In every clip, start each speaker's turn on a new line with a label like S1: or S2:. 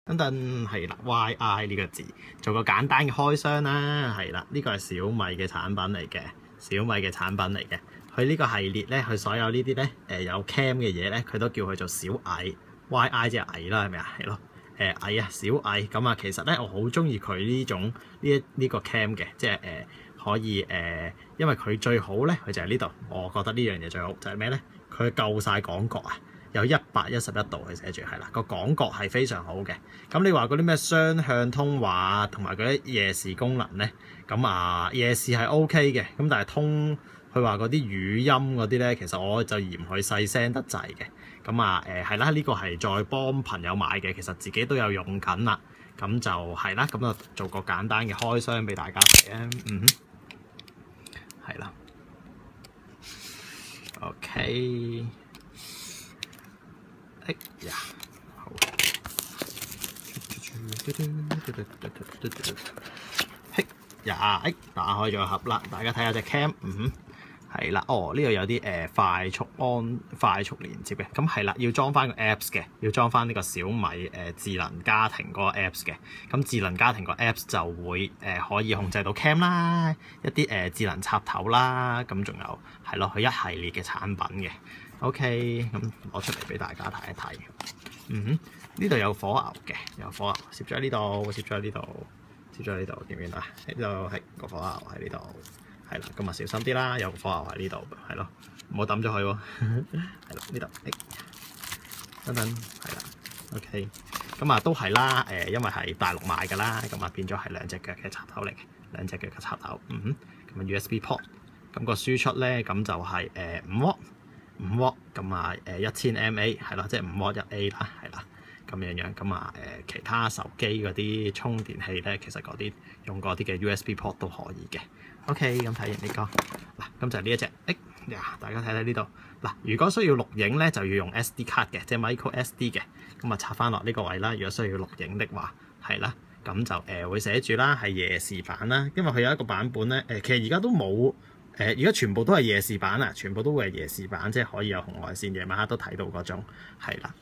S1: 等等係啦 ，YI 呢個字做個簡單嘅開箱啦，係啦，呢個係小米嘅產品嚟嘅，小米嘅產品嚟嘅。佢呢個系列咧，佢所有呢啲咧有 cam 嘅嘢咧，佢都叫佢做小蟻 YI 即係蟻啦，係咪啊？係咯，蟻啊，小蟻咁啊。其實咧，我好中意佢呢種呢個 cam 嘅，即係可以因為佢最好咧，佢就係呢度。我覺得呢樣嘢最好就係咩咧？佢夠晒廣角啊！有111度佢寫住係啦，個廣角係非常好嘅。咁你話嗰啲咩雙向通話同埋嗰啲夜視功能咧，咁啊夜視係 OK 嘅。咁但係佢話嗰啲語音嗰啲咧，其實我就嫌佢細聲得滯嘅。咁啊係啦，呢個係再幫朋友買嘅，其實自己都有用緊啦。咁就係啦，咁就做個簡單嘅開箱俾大家睇啊。係啦 ，OK。哎呀，好！嘿呀，打開咗盒啦，大家睇下隻 cam，係啦，哦，呢度有啲快速連接嘅，咁係啦，要裝翻個 apps 嘅，要裝翻呢個小米智能家庭嗰個 apps 嘅，咁智能家庭個 apps 就會可以控制到 cam 啦，一啲智能插頭啦，咁仲有係咯，佢一系列嘅產品嘅。OK， 咁攞出嚟俾大家睇一睇。呢度有火牛嘅，有火牛攝咗喺呢度，攝咗喺呢度，攝咗喺呢度，見唔見到啊？呢度係個火牛喺呢度，係啦，咁啊小心啲啦，有個火牛喺呢度，係咯，唔好抌咗佢喎。係啦，呢度，等等，係啦 ，OK， 咁啊都係啦，因為係大陸買㗎啦，咁啊變咗係兩隻腳嘅插頭嚟嘅，兩隻腳嘅插頭，咁啊 USB port， 咁個輸出咧咁就係5W，咁啊1000 mAh 係啦，即係5W1A 啦，係啦，咁樣咁啊其他手機嗰啲充電器咧，其實嗰啲用嗰啲嘅 USB port 都可以嘅。OK， 咁睇完呢個嗱，咁就係呢一隻，大家睇睇呢度嗱，如果需要錄影咧，就要用 SD 卡嘅，即係 micro SD 嘅，咁啊插翻落呢個位啦。如果需要錄影的話，係啦，咁就會寫住啦，係夜視版啦，因為佢有一個版本咧，其實而家都冇。而家全部都係夜視版啊，全部都會係夜視版，即係可以有紅外線，夜晚黑都睇到嗰種，係啦，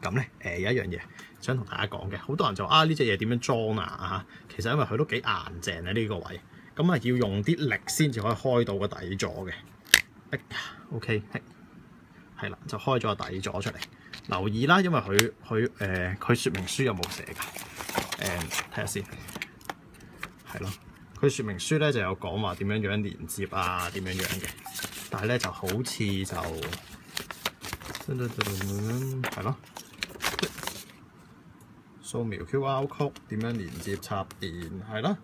S1: 咁咧有一樣嘢想同大家講嘅，好多人就呢隻嘢點樣裝啊？其實因為佢都幾硬淨喺呢個位，咁啊要用啲力先至可以開到個底座嘅。OK， 係啦，就開咗個底座出嚟。留意啦，因為佢說明書有冇寫㗎？睇下先，係咯。佢說明書咧就有講話點樣連接啊，點樣嘅，但係咧就好似就係咯，掃描 QR code 點樣連接插電係咯，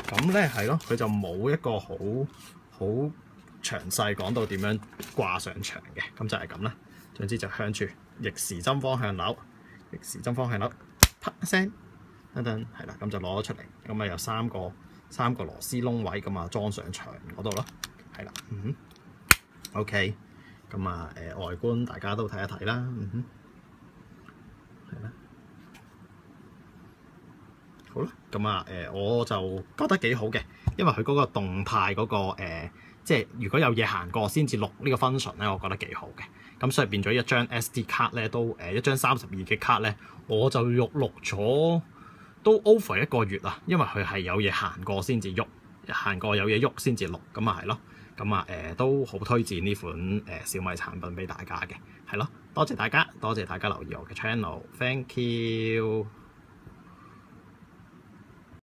S1: 咁咧係咯，佢就冇一個好詳細講到點樣掛上牆嘅，咁就係咁啦。總之就向住逆時針方向扭，啪一聲。等等，係啦，咁就攞咗出嚟，咁啊有三個螺絲窿位，咁啊裝上牆嗰度咯，係啦，OK， 咁啊外觀大家都睇一睇啦，係啦，好啦，咁啊我就覺得幾好嘅，因為佢嗰個動態嗰個即係如果有嘢行過先至錄呢個 function 咧，我覺得幾好嘅。咁所以變咗一張 SD 卡咧，都一張32嘅卡咧，我就錄咗。都 over 1個月啊，因為佢係有嘢行過先至喐，行過有嘢喐先至錄，咁啊係咯，咁啊都好推薦呢款小米產品俾大家嘅，係咯，多謝大家留意我嘅 channel，thank you。